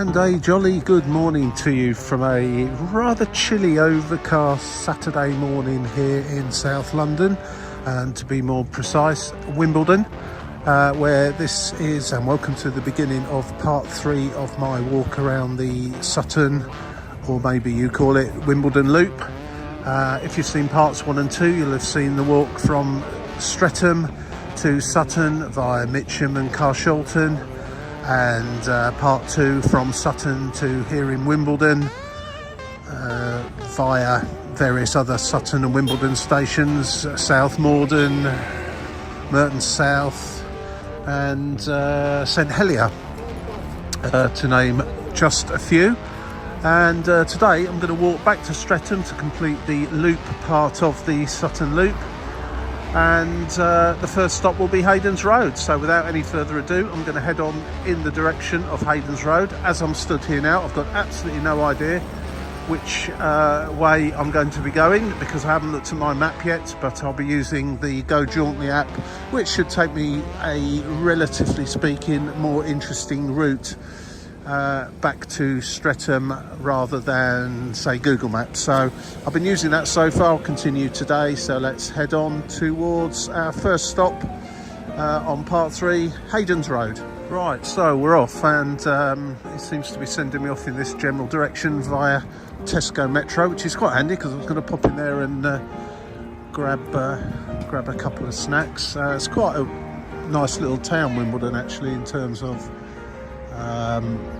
And a jolly good morning to you from a rather chilly, overcast Saturday morning here in South London, and to be more precise, Wimbledon, where this is, and welcome to the beginning of part 3 of my walk around the Sutton, or maybe you call it Wimbledon Loop. If you've seen parts 1 and 2, you'll have seen the walk from Streatham to Sutton via Mitcham and Carshalton, and part 2 from Sutton to here in Wimbledon via various other Sutton and Wimbledon stations, South Morden, Merton South and St Helier, to name just a few. And today I'm going to walk back to Streatham to complete the loop part of the Sutton Loop, and the first stop will be Hayden's Road. So without any further ado, I'm going to head on in the direction of Hayden's Road. As I'm stood here now, I've got absolutely no idea which way I'm going to be going, because I haven't looked at my map yet, but I'll be using the Go Jauntly app, which should take me a, relatively speaking, more interesting route back to Streatham rather than, say, Google Maps. So I've been using that so far. I'll continue today, so let's head on towards our first stop on part 3, Hayden's Road. Right, so we're off, and it seems to be sending me off in this general direction via Tesco Metro, which is quite handy because I was going to pop in there and grab a couple of snacks. It's quite a nice little town, Wimbledon, actually, in terms of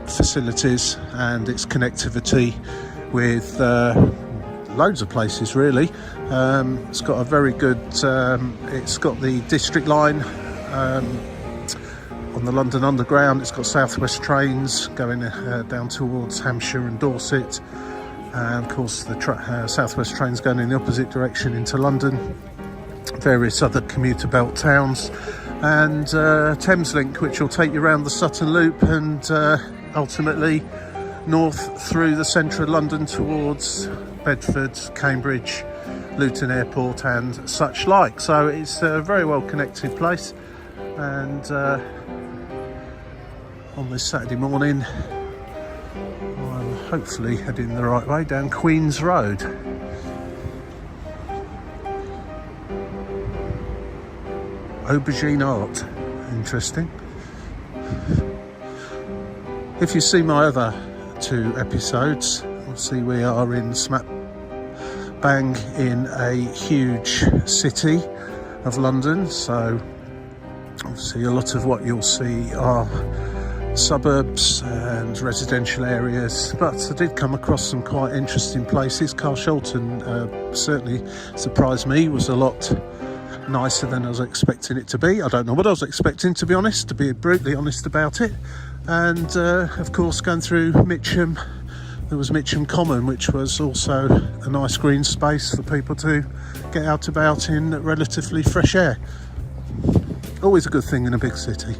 facilities and its connectivity with loads of places, really. It's got a very good, it's got the District Line on the London Underground. It's got southwest trains going down towards Hampshire and Dorset, and of course the southwest trains going in the opposite direction into London, various other commuter belt towns, and Thameslink, which will take you around the Sutton Loop and ultimately north through the centre of London towards Bedford, Cambridge, Luton Airport and such like. So it's a very well connected place, and on this Saturday morning I'm hopefully heading the right way down Queen's Road. Aubergine art, interesting. If you see my other 2 episodes, you'll see we are in smack bang in a huge city of London, so obviously a lot of what you'll see are suburbs and residential areas, but I did come across some quite interesting places. Carshalton certainly surprised me, was a lot nicer than I was expecting it to be. I don't know what I was expecting, to be honest, to be brutally honest about it. And of course, going through Mitcham, there was Mitcham Common, which was also a nice green space for people to get out about in relatively fresh air. Always a good thing in a big city.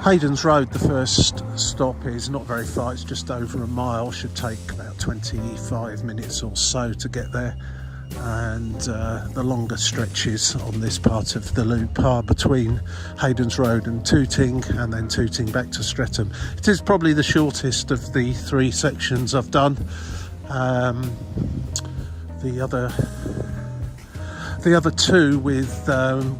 Hayden's Road, the first stop, is not very far. It's just over a mile. Should take about 25 minutes or so to get there. And the longer stretches on this part of the loop are between Hayden's Road and Tooting, and then Tooting back to Streatham. It is probably the shortest of the 3 sections I've done. The other 2 with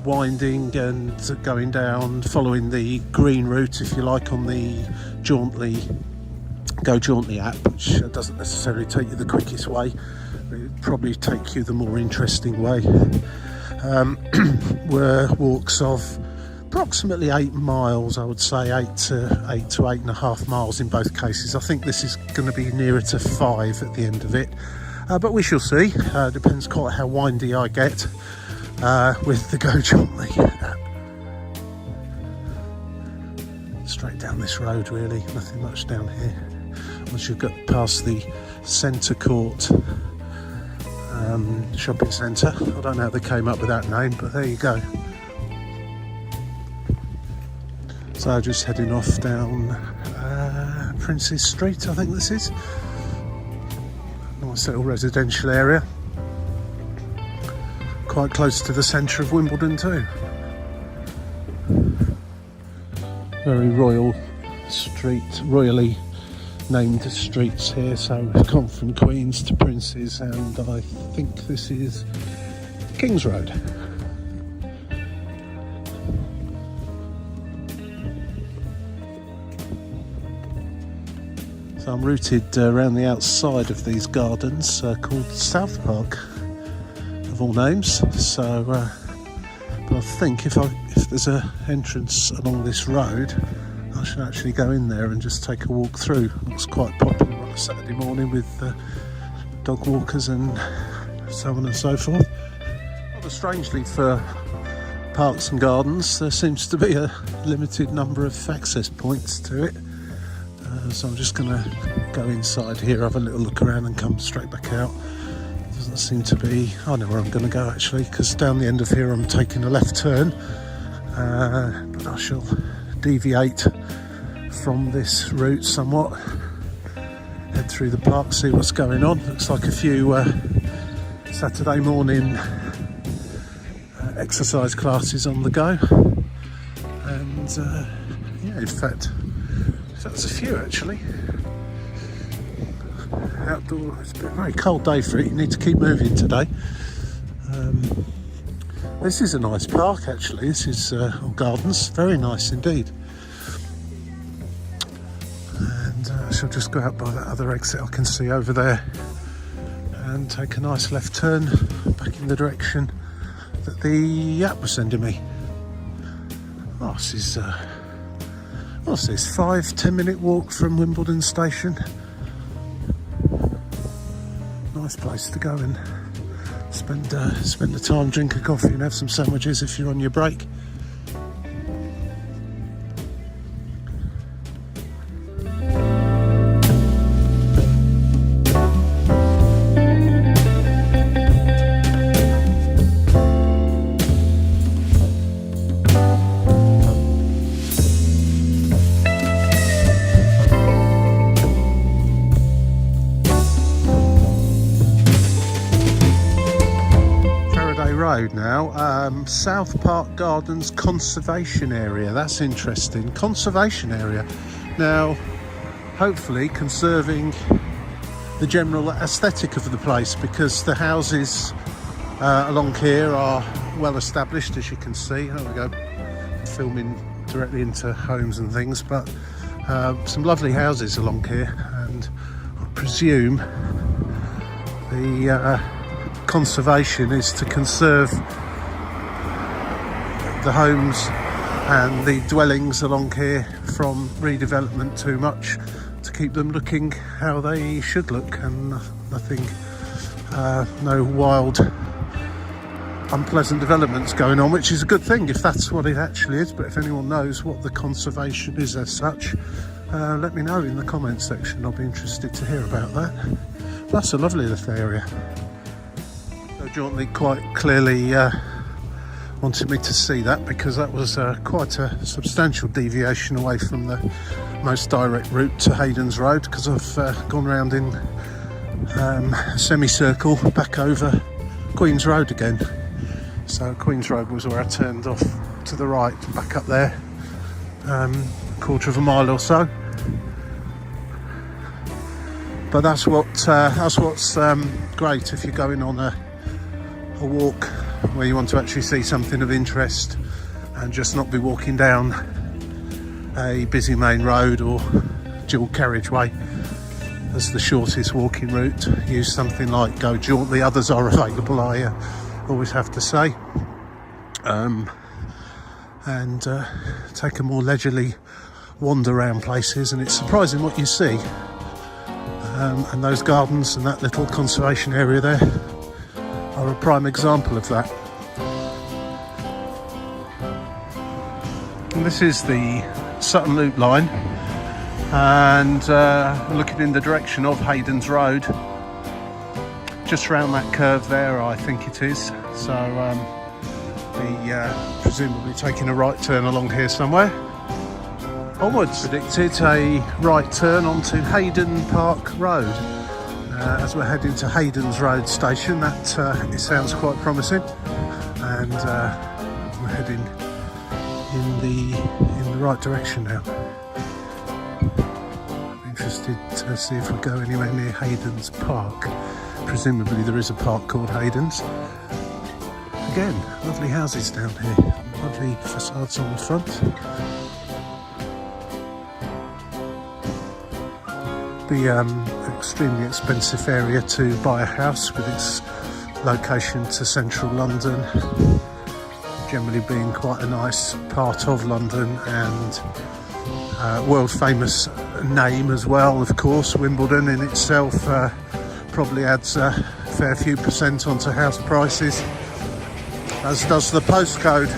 winding and going down, following the green route, if you like, on the Go Jauntly app, which doesn't necessarily take you the quickest way. It'd probably take you the more interesting way. Were walks of approximately 8 miles, I would say 8 to 8.5 miles in both cases. I think this is going to be nearer to 5 at the end of it, but we shall see. Depends quite how windy I get with the Go Jauntly app. Straight down this road, really, nothing much down here. Once you get past the Centre Court shopping centre. I don't know how they came up with that name, but there you go. So just heading off down Princes Street, I think this is. Nice little residential area. Quite close to the centre of Wimbledon too. Very royal street, royally named streets here. So we've gone from Queen's to Prince's, and I think this is King's Road. So I'm routed around the outside of these gardens called South Park, of all names. So, but I think if there's an entrance along this road, I should actually go in there and just take a walk through. It looks quite popular on a Saturday morning with dog walkers and so on and so forth. Rather strangely for parks and gardens, there seems to be a limited number of access points to it. So I'm just going to go inside here, have a little look around and come straight back out. Doesn't seem to be... I know where I'm going to go actually, because down the end of here I'm taking a left turn. But I shall deviate from this route somewhat. Head through the park, see what's going on. Looks like a few Saturday morning exercise classes on the go. And yeah, in fact... That's a few actually. Outdoor, it's been a very cold day for it. You need to keep moving today. This is a nice park actually. This is gardens, very nice indeed. And I shall just go out by that other exit I can see over there and take a nice left turn back in the direction that the app was sending me. Oh, this is. What's this, 5-10 minute walk from Wimbledon station. Nice place to go and spend the time, drink a coffee and have some sandwiches if you're on your break. Road now, South Park Gardens Conservation Area. That's interesting. Conservation area. Now, hopefully conserving the general aesthetic of the place, because the houses along here are well established, as you can see. There we go, filming directly into homes and things, but some lovely houses along here, and I presume the conservation is to conserve the homes and the dwellings along here from redevelopment too much, to keep them looking how they should look, and nothing, no wild unpleasant developments going on, which is a good thing if that's what it actually is. But if anyone knows what the conservation is as such, let me know in the comments section. I'll be interested to hear about that. That's a lovely little area. Jauntly quite clearly wanted me to see that, because that was quite a substantial deviation away from the most direct route to Hayden's Road, because I've gone round in a semicircle back over Queen's Road again. So Queen's Road was where I turned off to the right, back up there, quarter of a mile or so. But that's what's great if you're going on a walk where you want to actually see something of interest and just not be walking down a busy main road or dual carriageway as the shortest walking route. Use something like Go Jauntly. Others are available, I always have to say, and take a more leisurely wander around places, and it's surprising what you see. And those gardens and that little conservation area there are a prime example of that. And this is the Sutton Loop Line, and looking in the direction of Hayden's Road, just round that curve there, I think it is. So presumably taking a right turn along here somewhere. Onwards, predicted a right turn onto Hayden Park Road. As we're heading to Hayden's Road station, that it sounds quite promising, and we're heading in the right direction now. interested to see if we go anywhere near Hayden's Park. Presumably there is a park called Hayden's. Again, lovely houses down here, lovely facades on the front. Be extremely expensive area to buy a house with its location to central London, generally being quite a nice part of London, and world famous name as well, of course. Wimbledon in itself probably adds a fair few percent onto house prices, as does the postcode.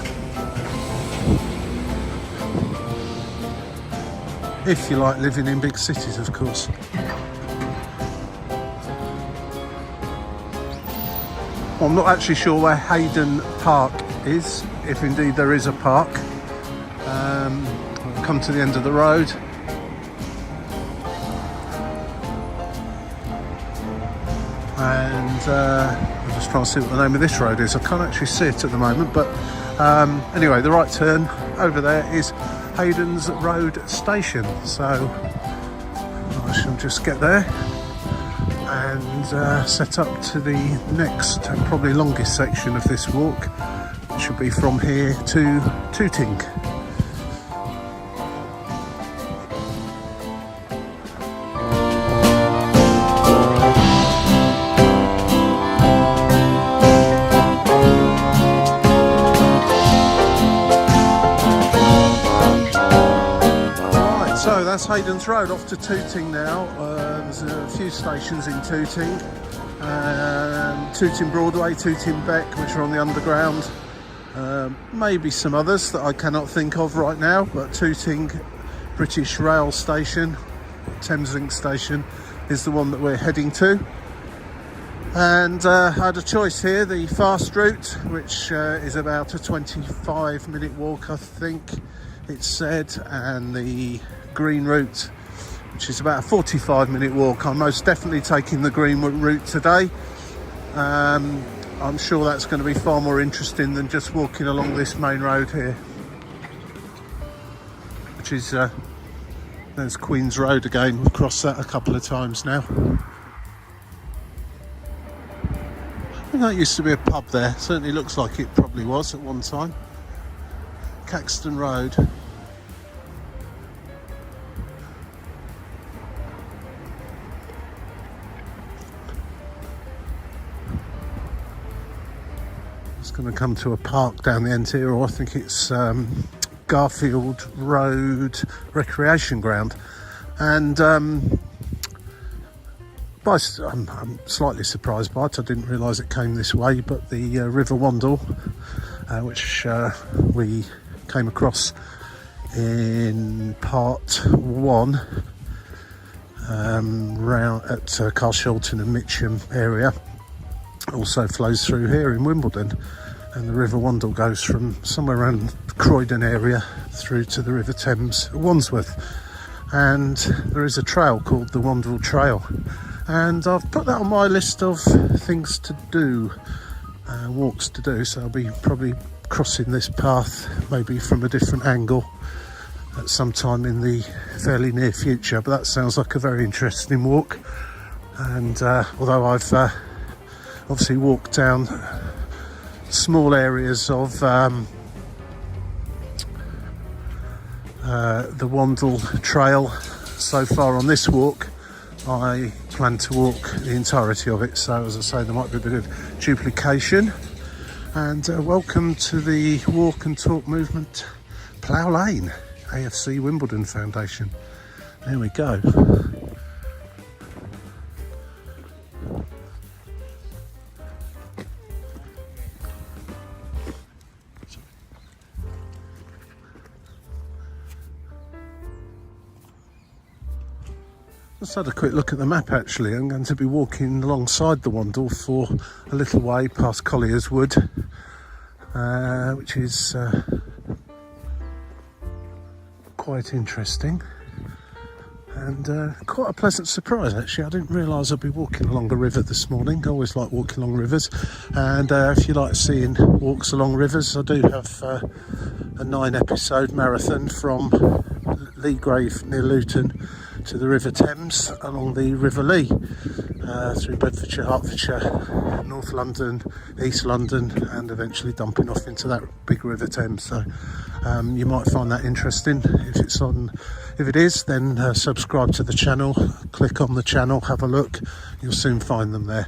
If you like living in big cities, of course. Well, I'm not actually sure where Hayden Park is, if indeed there is a park. I've come to the end of the road. And I'm just trying to see what the name of this road is. I can't actually see it at the moment, but anyway, the right turn over there is Hayden's Road Station. So I shall just get there and set up to the next and probably longest section of this walk, which will be from here to Tooting. So that's Hayden's Road, off to Tooting now. There's a few stations in Tooting. Tooting Broadway, Tooting Beck, which are on the underground. Maybe some others that I cannot think of right now, but Tooting British Rail Station, Thameslink Station, is the one that we're heading to. And I had a choice here, the fast route, which is about a 25-minute walk, I think it said, and the green route, which is about a 45-minute walk. I'm most definitely taking the green route today. I'm sure that's going to be far more interesting than just walking along this main road here, which is there's Queen's Road again. We've crossed that a couple of times now. I think that used to be a pub there. Certainly looks like it probably was at one time. Caxton Road. It's going to come to a park down the end here, or I think it's Garfield Road Recreation Ground. And I'm slightly surprised by it. I didn't realise it came this way, but the River Wandle, which we came across in part 1 round at Carshalton and Mitcham area, also flows through here in Wimbledon. And the River Wandle goes from somewhere around the Croydon area through to the River Thames at Wandsworth. And there is a trail called the Wandle Trail, and I've put that on my list of things to do, walks to do, so I'll be probably crossing this path maybe from a different angle at some time in the fairly near future. But that sounds like a very interesting walk, and although I've obviously walked down small areas of the Wandle Trail so far on this walk, I plan to walk the entirety of it. So as I say, there might be a bit of duplication. And welcome to the Walk and Talk Movement Plough Lane, AFC Wimbledon Foundation. There we go. Just had a quick look at the map actually. I'm going to be walking alongside the Wandle for a little way past Collier's Wood, which is quite interesting and quite a pleasant surprise actually. I didn't realise I'd be walking along a river this morning. I always like walking along rivers, and if you like seeing walks along rivers, I do have a 9-episode marathon from Leagrave near Luton to the River Thames along the River Lee, through Bedfordshire, Hertfordshire, North London, East London, and eventually dumping off into that big River Thames. So you might find that interesting. If it is, then subscribe to the channel, click on the channel, have a look, you'll soon find them there.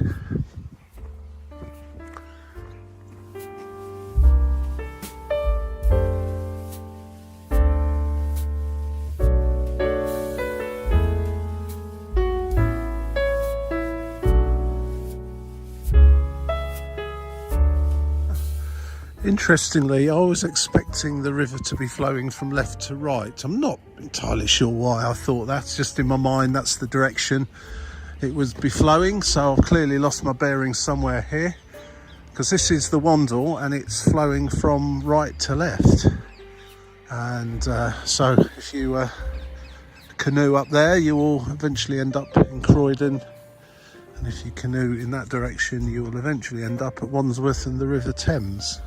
Interestingly, I was expecting the river to be flowing from left to right. I'm not entirely sure why I thought that. Just in my mind, that's the direction it would be flowing. So I've clearly lost my bearings somewhere here, because this is the Wandle and it's flowing from right to left. And so if you canoe up there, you will eventually end up in Croydon. And if you canoe in that direction, you will eventually end up at Wandsworth and the River Thames.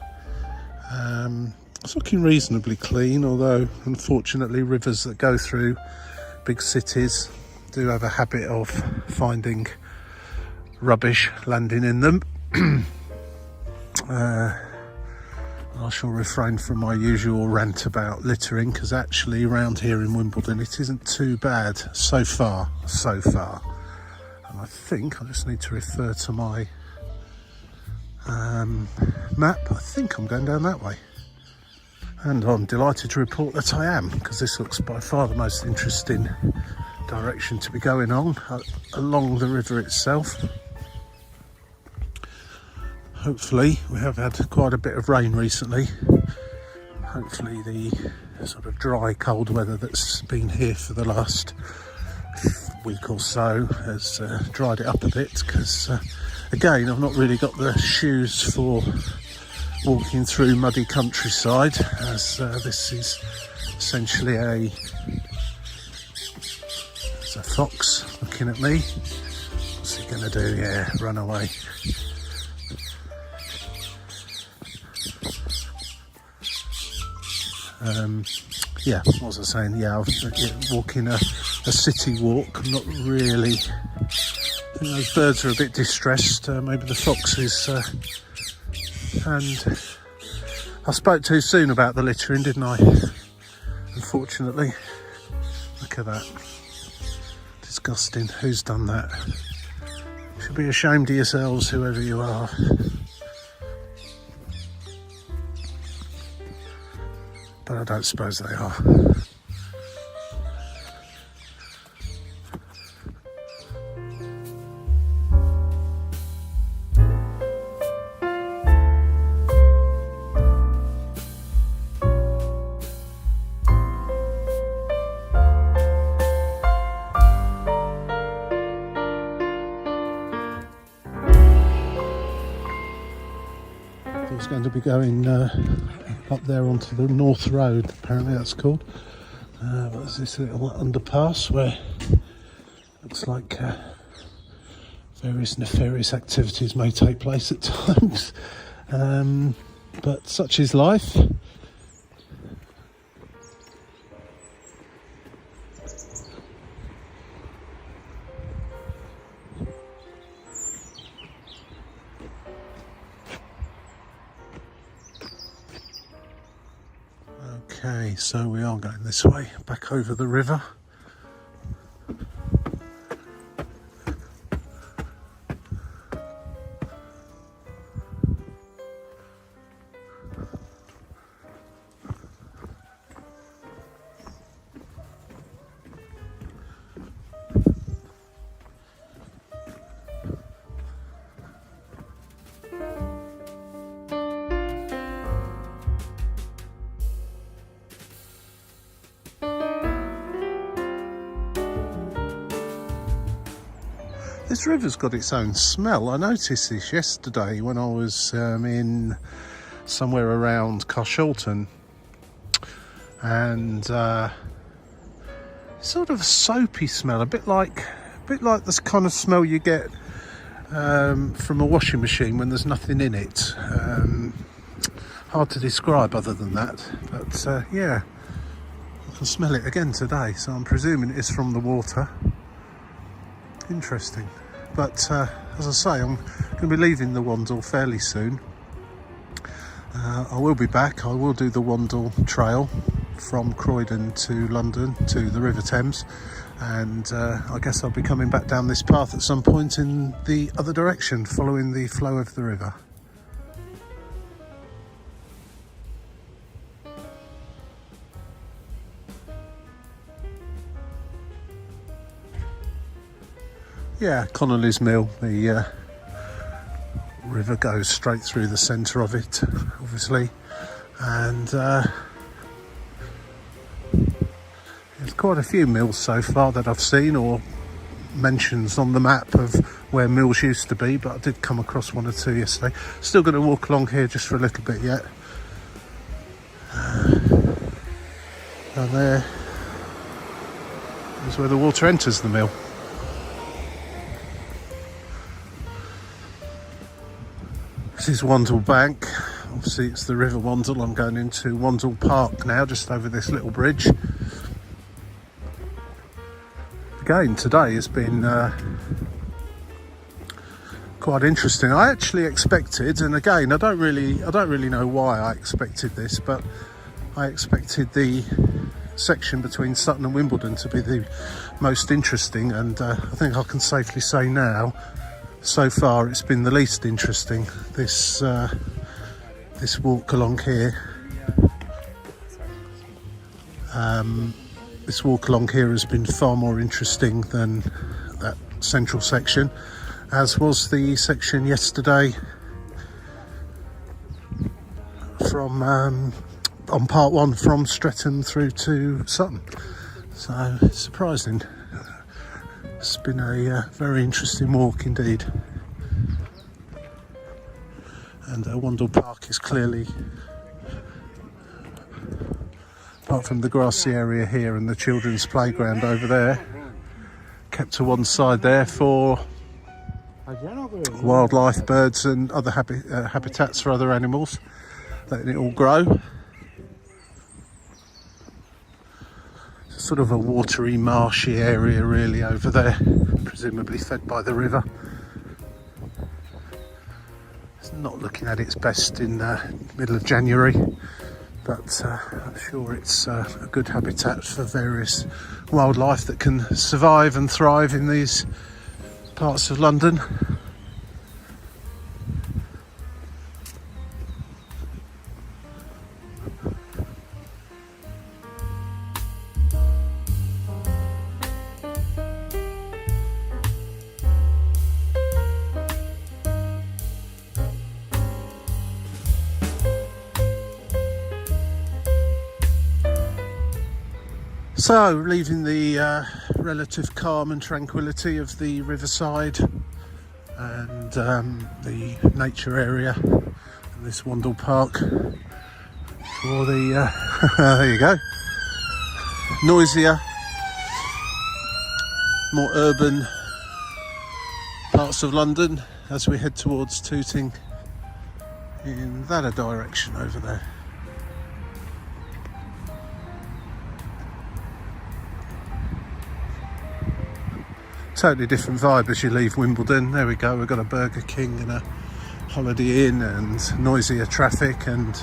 It's looking reasonably clean, although unfortunately rivers that go through big cities do have a habit of finding rubbish landing in them. I shall refrain from my usual rant about littering, because actually around here in Wimbledon it isn't too bad so far. And I think I just need to refer to my map. I think I'm going down that way, and I'm delighted to report that I am, because this looks by far the most interesting direction to be going on along the river itself. Hopefully, we have had quite a bit of rain recently. Hopefully the sort of dry cold weather that's been here for the last week or so has dried it up a bit, because again, I've not really got the shoes for walking through muddy countryside, as this is essentially a fox looking at me. What's he going to do? Yeah, run away. Yeah, what was I saying? Yeah, I was walking a city walk. I'm not really... I think those birds are a bit distressed, maybe the foxes, and I spoke too soon about the littering, didn't I? Unfortunately. Look at that. Disgusting. Who's done that? You should be ashamed of yourselves, whoever you are. But I don't suppose they are. It's going to be going up there onto the North Road, apparently that's called. But there's this little underpass where it looks like various nefarious activities may take place at times. But such is life. Okay, so we are going this way, back over the river. This river's got its own smell. I noticed this yesterday when I was in somewhere around Carshalton, and sort of a soapy smell, a bit like this kind of smell you get from a washing machine when there's nothing in it. Hard to describe other than that, but yeah, can smell it again today, so I'm presuming it is from the water. Interesting. But as I say, I'm going to be leaving the Wandle fairly soon. I will be back. I will do the Wandle Trail from Croydon to London to the River Thames, and I guess I'll be coming back down this path at some point in the other direction, following the flow of the river. Yeah, Connolly's Mill, the river goes straight through the centre of it, obviously, and there's quite a few mills so far that I've seen, or mentions on the map of where mills used to be, but I did come across one or two yesterday. Still going to walk along here just for a little bit yet. And there is where the water enters the mill. This is Wandle Bank. Obviously it's the River Wandle. I'm going into Wandle Park now, just over this little bridge. Again, today has been quite interesting. I actually expected, and again, I don't really know why I expected this, but I expected the section between Sutton and Wimbledon to be the most interesting, and I think I can safely say now, so far it's been the least interesting. This walk along here, this walk along here has been far more interesting than that central section, as was the section yesterday from on part one from Streatham through to Sutton. So surprising. It's been a very interesting walk indeed. And Wandle Park is clearly, apart from the grassy area here and the children's playground over there, kept to one side there for wildlife, birds and other habitats for other animals, letting it all grow. Sort of a watery, marshy area really over there, presumably fed by the river. It's not looking at its best in the middle of January, but I'm sure it's a good habitat for various wildlife that can survive and thrive in these parts of London. So, leaving the relative calm and tranquility of the riverside and the nature area and this Wandle Park for the, there you go, noisier, more urban parts of London as we head towards Tooting in that direction over there. Totally different vibe as you leave Wimbledon. There we go, we've got a Burger King and a Holiday Inn and noisier traffic and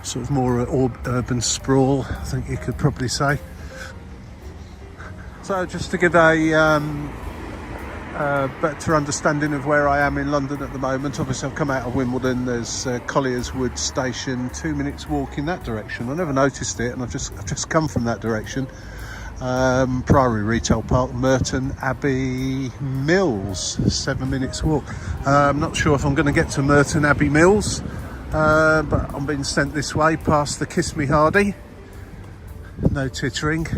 sort of more urban sprawl, I think you could probably say. So just to give a better understanding of where I am in London at the moment, obviously I've come out of Wimbledon. There's Collier's Wood Station, 2 minutes walk in that direction. I never noticed it, and I've just come from that direction. Priory Retail Park, Merton Abbey Mills, 7 minutes walk. I'm not sure if I'm going to get to Merton Abbey Mills, but I'm being sent this way past the Kiss Me Hardy. No tittering.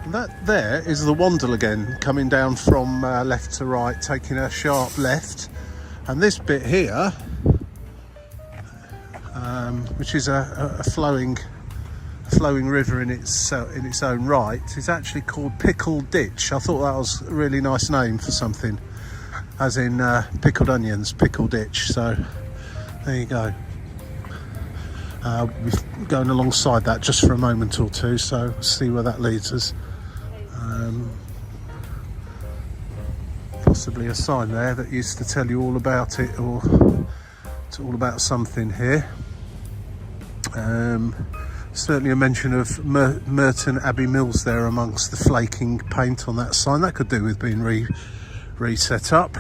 That there is the Wandle again, coming down from left to right, taking a sharp left, and this bit here, which is a flowing river in its own right, is actually called Pickle Ditch. I thought that was a really nice name for something, as in pickled onions, Pickle Ditch. So there you go. We're going alongside that just for a moment or two, so we'll see where that leads us. Possibly a sign there that used to tell you all about it, or it's all about something here. Certainly a mention of Merton Abbey Mills there amongst the flaking paint on that sign. That could do with being reset up.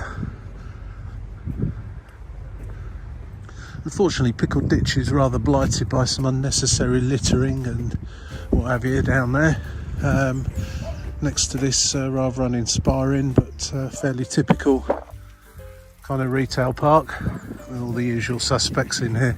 Unfortunately, Pickled Ditch is rather blighted by some unnecessary littering and what have you down there. Next to this rather uninspiring but fairly typical kind of retail park with all the usual suspects in here.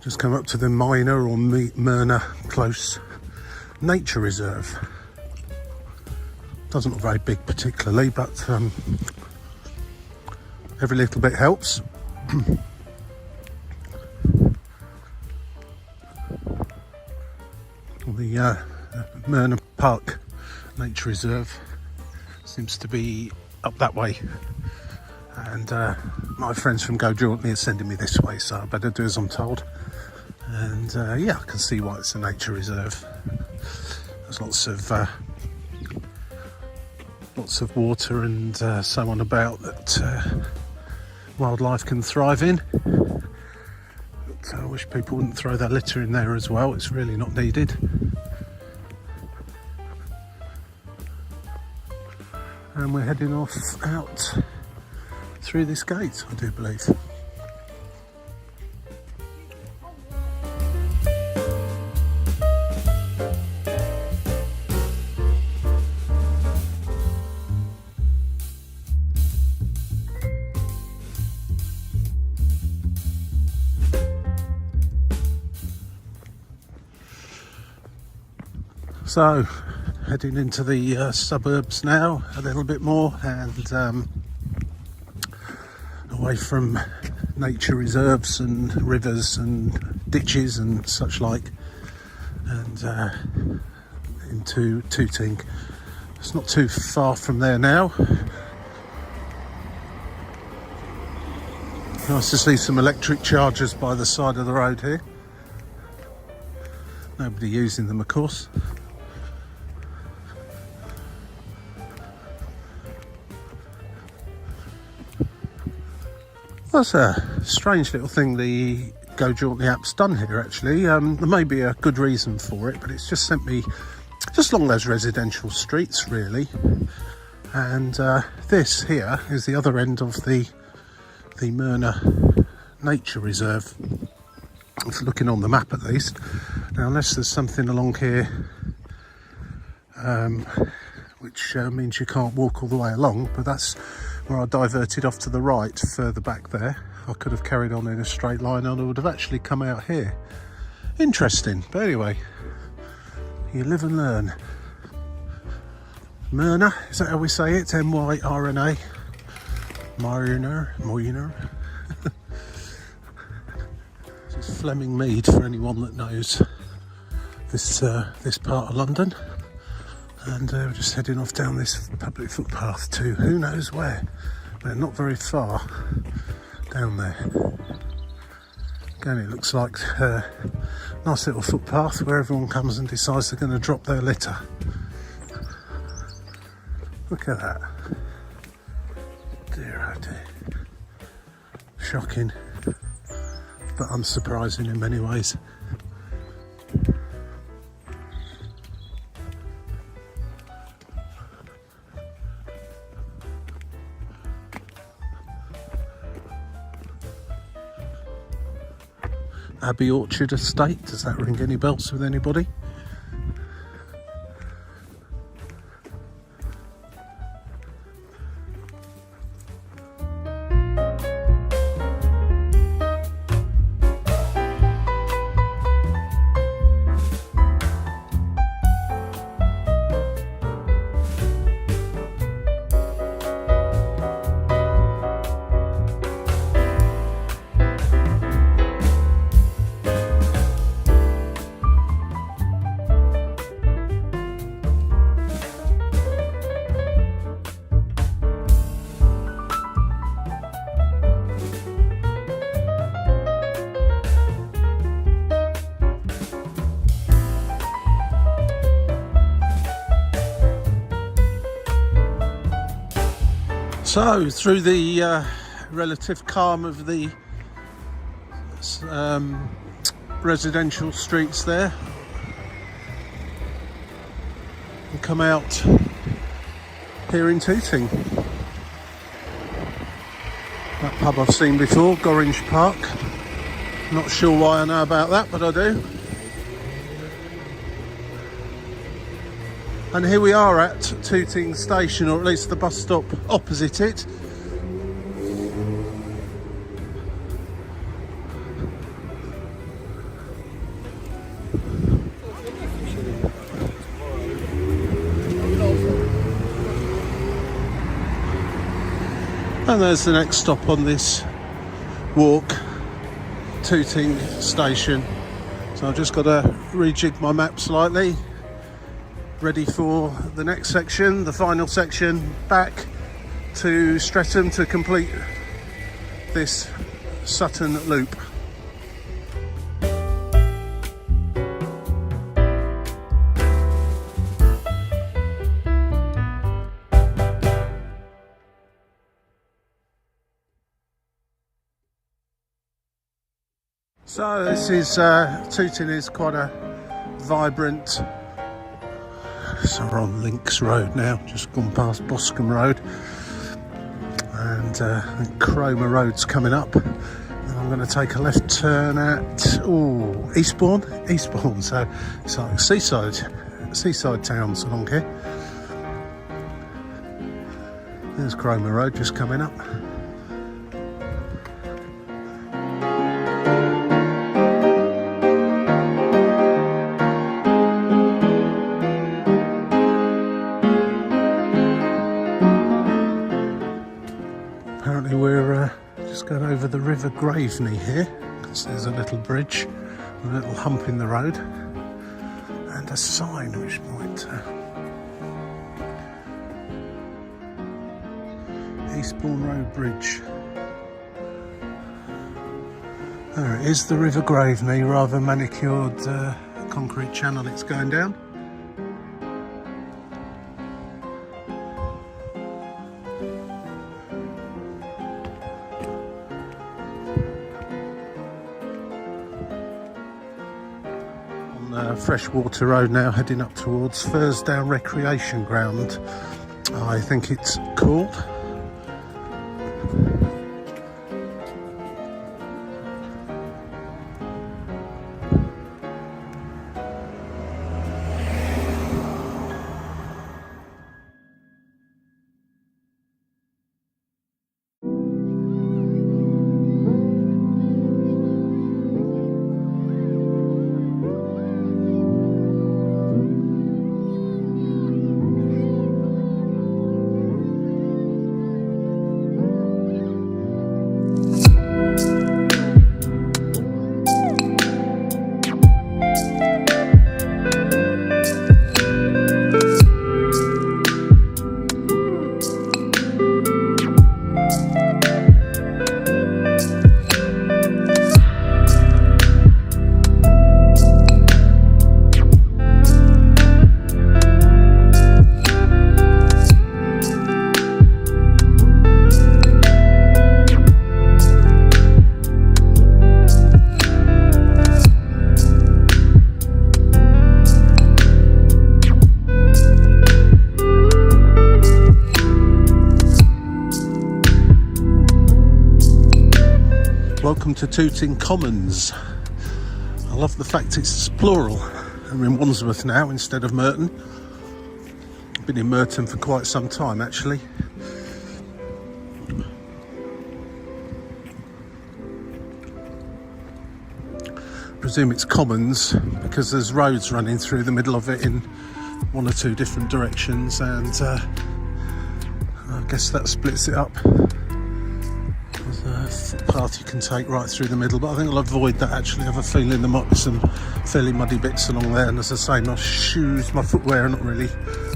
Just come up to the Minor or Myrna Close Nature Reserve. Doesn't look very big particularly, but every little bit helps. The Myrna Park Nature Reserve seems to be up that way, and my friends from Go Jauntly are sending me this way, so I better do as I'm told. And yeah, I can see why it's a nature reserve. There's lots of water and so on about that wildlife can thrive in. But I wish people wouldn't throw their litter in there as well. It's really not needed. And we're heading off out through this gate, I do believe. So, heading into the suburbs now a little bit more, and away from nature reserves and rivers and ditches and such like, and into Tooting. It's not too far from there now. Nice to see some electric chargers by the side of the road here. Nobody using them, of course. That's a strange little thing the Go Jauntly app's done here, actually. There may be a good reason for it, but it's just sent me just along those residential streets, really. And this here is the other end of the Myrna Nature Reserve, if looking on the map at least. Now, unless there's something along here which means you can't walk all the way along, but that's where I diverted off to the right, further back there. I could have carried on in a straight line and I would have actually come out here. Interesting, but anyway, you live and learn. Myrna, is that how we say it? M-Y-R-N-A. Myrna. This is Fleming Mead for anyone that knows this part of London. And we're just heading off down this public footpath to who knows where, but not very far down there. Again, it looks like a nice little footpath where everyone comes and decides they're going to drop their litter. Look at that. Dear oh dear. Shocking, but unsurprising in many ways. Abbey Orchard Estate, does that ring any bells with anybody? So through the relative calm of the residential streets there, and come out here in Tooting. That pub I've seen before, Gorringe Park. Not sure why I know about that, but I do. And here we are at Tooting Station, or at least the bus stop opposite it. And there's the next stop on this walk, Tooting Station. So I've just got to rejig my map slightly, ready for the next section, the final section, back to Streatham to complete this Sutton Loop. So this is, Tooting is quite a vibrant, so we're on Links Road now, just gone past Boscombe Road, and I think Cromer Road's coming up, and I'm going to take a left turn at, Eastbourne, so it's like seaside towns along here. There's Cromer Road just coming up. Apparently we're just going over the River Graveney here, because there's a little bridge, a little hump in the road, and a sign which might... Eastbourne Road Bridge. There it is, the River Graveney, rather manicured concrete channel it's going down. Freshwater Road now, heading up towards Fursdown Recreation Ground, I think it's called. Welcome to Tooting Commons. I love the fact it's plural. I'm in Wandsworth now instead of Merton. I've been in Merton for quite some time actually. I presume it's Commons because there's roads running through the middle of it in one or two different directions, and I guess that splits it up. Path you can take right through the middle, but I think I'll avoid that actually. I have a feeling there might be some fairly muddy bits along there, and as I say, my shoes, my footwear are not really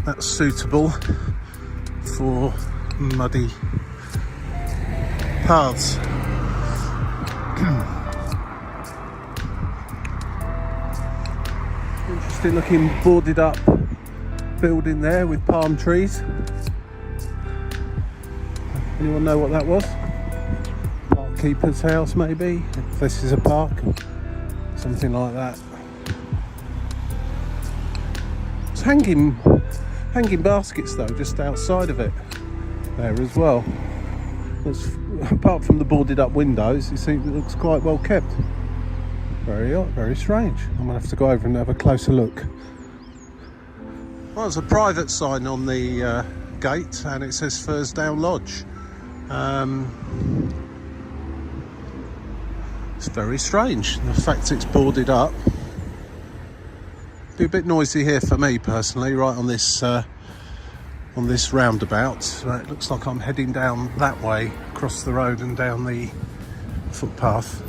that suitable for muddy paths. Interesting looking boarded up building there with palm trees. Anyone know what that was? Park keeper's house, maybe? If this is a park, something like that. It's hanging baskets though, just outside of it there as well. Apart from the boarded up windows, you see it looks quite well kept. Very odd, very strange. I'm gonna have to go over and have a closer look. Well, there's a private sign on the gate and it says Thursdown Lodge. It's very strange, the fact it's boarded up. Be a bit noisy here for me personally, right on this roundabout. So it looks like I'm heading down that way, across the road and down the footpath.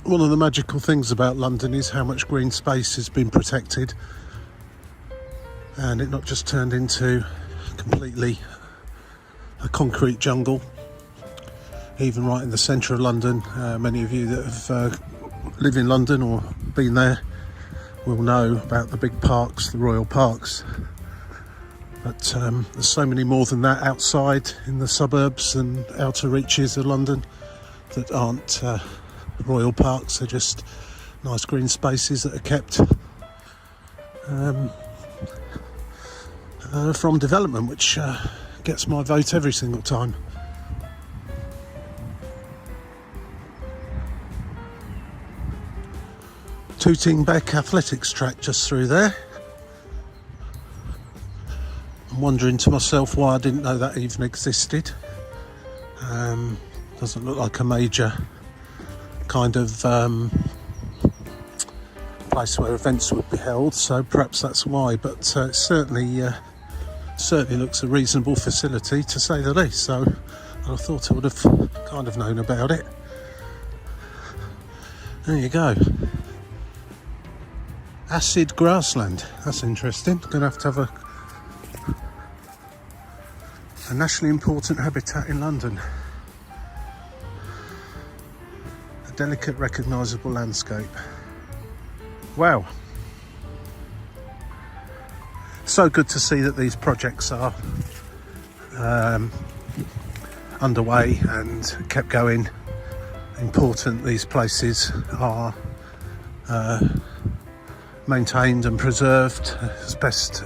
One of the magical things about London is how much green space has been protected and it not just turned into completely a concrete jungle. Even right in the centre of London, many of you that have live in London or been there will know about the big parks, the royal parks. But there's so many more than that outside in the suburbs and outer reaches of London that aren't royal parks. They're just nice green spaces that are kept from development, which gets my vote every single time. Tooting Beck Athletics track just through there. I'm wondering to myself why I didn't know that even existed. Doesn't look like a major kind of place where events would be held, so perhaps that's why, but it certainly looks a reasonable facility to say the least, so I thought I would have kind of known about it. There you go. Acid grassland, that's interesting. Gonna have to have a nationally important habitat in London. Delicate, recognisable landscape. Wow. So good to see that these projects are underway and kept going. Important these places are maintained and preserved as best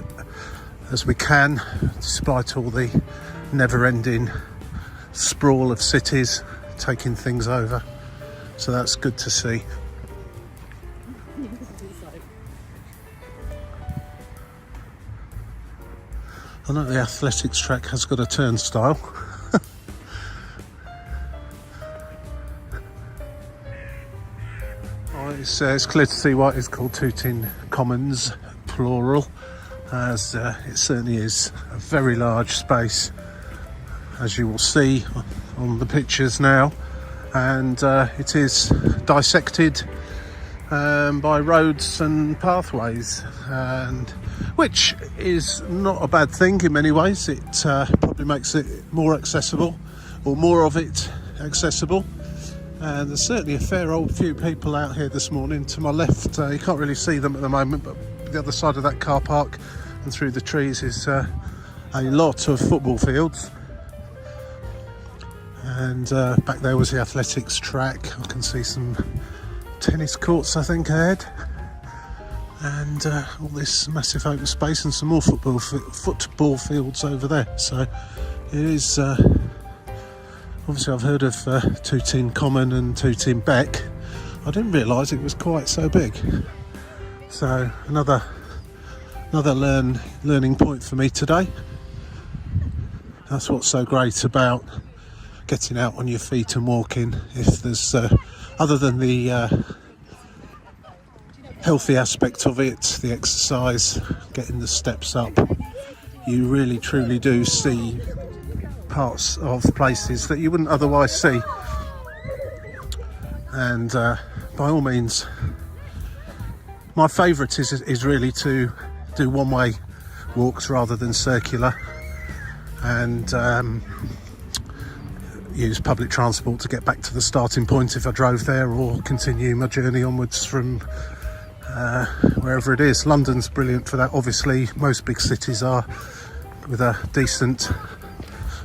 as we can, despite all the never-ending sprawl of cities taking things over. So that's good to see. I know the athletics track has got a turnstile. It's clear to see why it is called Tooting Commons, plural, as it certainly is a very large space, as you will see on the pictures now. And it is dissected by roads and pathways, and which is not a bad thing in many ways. It probably makes it more accessible, or more of it accessible. And there's certainly a fair old few people out here this morning. To my left, you can't really see them at the moment, but the other side of that car park and through the trees is a lot of football fields. And back there was the athletics track. I can see some tennis courts, I think, ahead. And all this massive open space and some more football fields over there. So it is, obviously I've heard of Tooting Common and Tooting Beck. I didn't realise it was quite so big. So another learning point for me today. That's what's so great about getting out on your feet and walking. If there's other than the healthy aspect of it, the exercise, getting the steps up, you really truly do see parts of places that you wouldn't otherwise see. And by all means, My favourite is really to do one-way walks rather than circular, and use public transport to get back to the starting point if I drove there, or continue my journey onwards from wherever it is. London's brilliant for that. Obviously, most big cities are. With a decent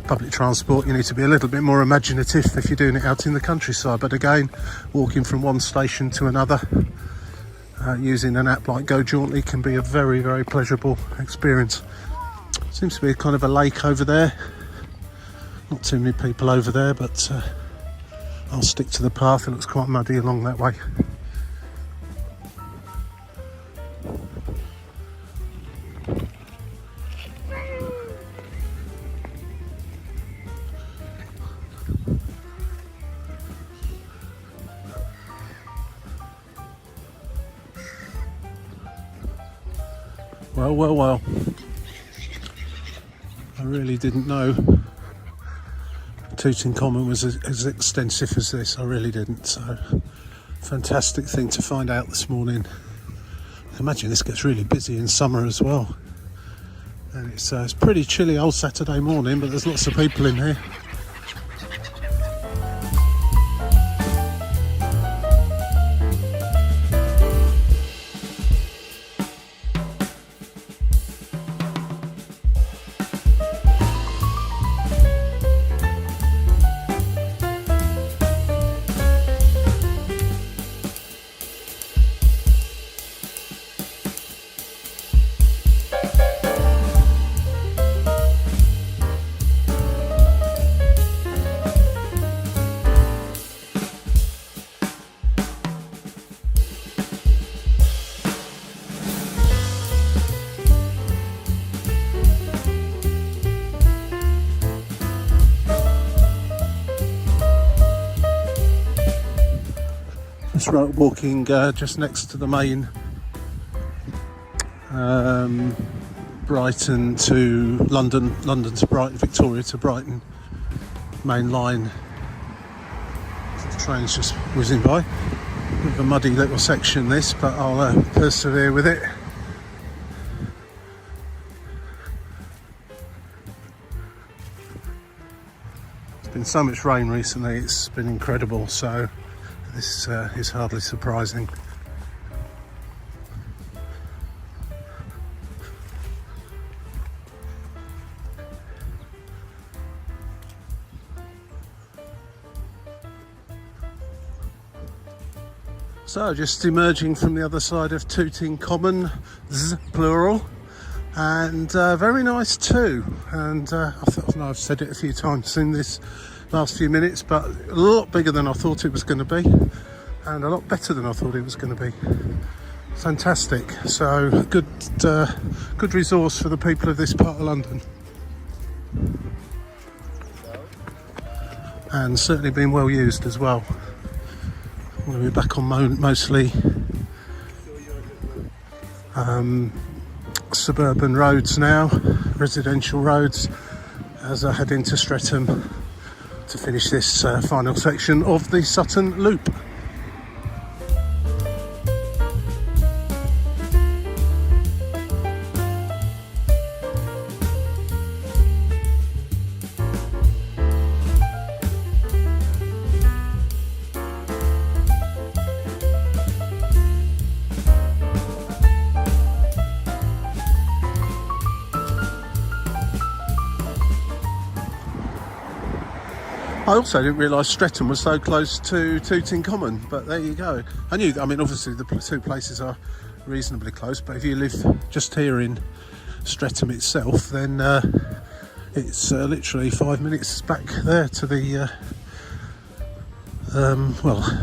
public transport, you need to be a little bit more imaginative if you're doing it out in the countryside. But again, walking from one station to another using an app like Go Jauntly can be a very, very pleasurable experience. Seems to be kind of a lake over there. Not too many people over there, but I'll stick to the path. It looks quite muddy along that way. Well. I really didn't know Tooting Common was as extensive as this. I really didn't. So, fantastic thing to find out this morning. I imagine this gets really busy in summer as well. And it's pretty chilly old Saturday morning, but there's lots of people in here. Walking just next to the main Brighton to London, London to Brighton, Victoria to Brighton main line. The train's just whizzing by. Bit of a muddy little section this, but I'll persevere with it. There's been so much rain recently, it's been incredible, so this is hardly surprising. So just emerging from the other side of Tooting Common, plural, and very nice too. And I know I've said it a few times in this last few minutes, but a lot bigger than I thought it was going to be, and a lot better than I thought it was going to be. Fantastic. So good resource for the people of this part of London, and certainly been well used as well. I'm going to be back on mostly suburban roads now, residential roads, as I head into Streatham to finish this final section of the Sutton Loop. I also didn't realise Streatham was so close to Tooting Common, but there you go. I mean, obviously the two places are reasonably close, but if you live just here in Streatham itself, then it's literally 5 minutes back there to the,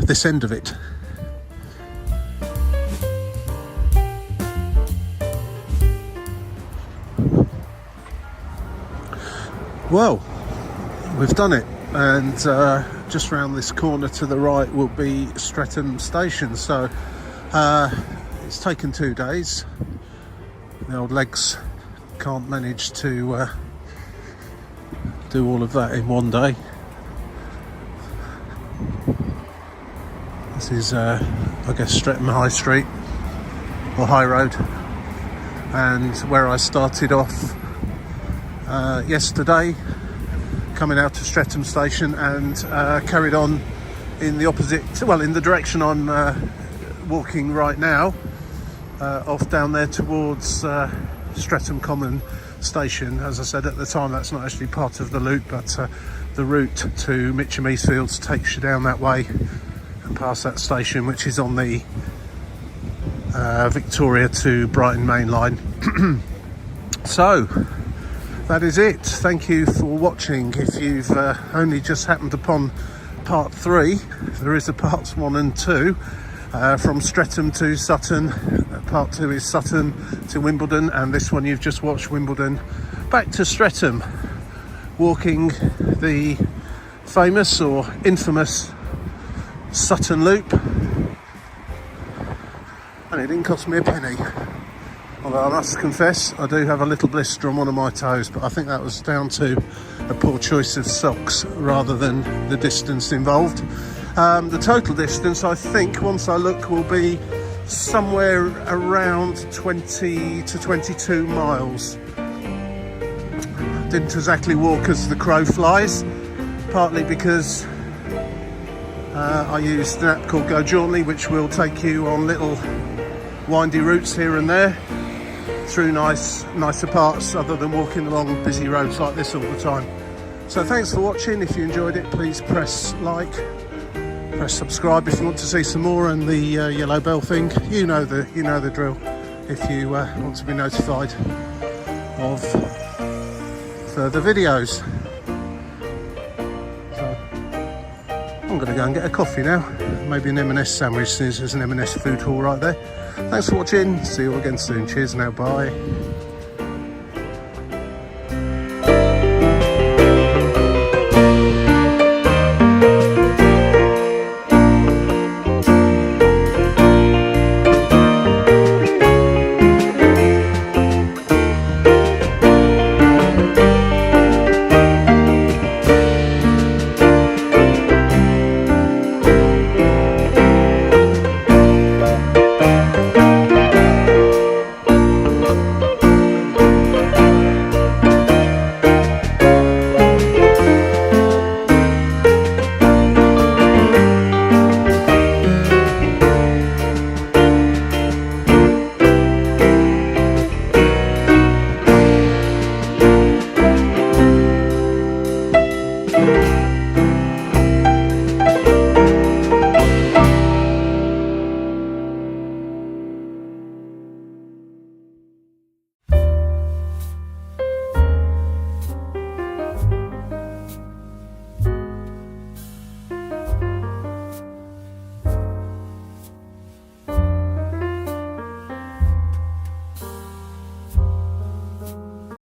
this end of it. Well, we've done it. And just round this corner to the right will be Streatham Station. So it's taken 2 days. The old legs can't manage to do all of that in one day. This is, I guess, Streatham High Street. or high road, and where I started off yesterday, coming out to Streatham station, and carried on in the opposite, well, in the direction I'm walking right now, off down there towards Streatham Common station. As I said at the time, that's not actually part of the loop, but the route to Mitcham Eastfields takes you down that way and past that station, which is on the Victoria to Brighton main line. So that is it. Thank you for watching. If you've only just happened upon part 3, there is a parts 1 and 2 from Streatham to Sutton. Part 2 is Sutton to Wimbledon, and this one you've just watched, Wimbledon back to Streatham, walking the famous or infamous Sutton Loop. And it didn't cost me a penny, although I must confess I do have a little blister on one of my toes, but I think that was down to a poor choice of socks rather than the distance involved. The total distance, I think, once I look, will be somewhere around 20 to 22 miles. Didn't exactly walk as the crow flies, partly because I used an app called Go Jauntly, which will take you on little windy routes here and there through nicer parts, other than walking along busy roads like this all the time. So thanks for watching. If you enjoyed it, please press like, press subscribe if you want to see some more, and the yellow bell thing. You know the drill. If you want to be notified of further videos. So I'm going to go and get a coffee now. Maybe an M&S sandwich, since there's an M&S food hall right there. Thanks for watching. See you all again soon. Cheers now. Bye.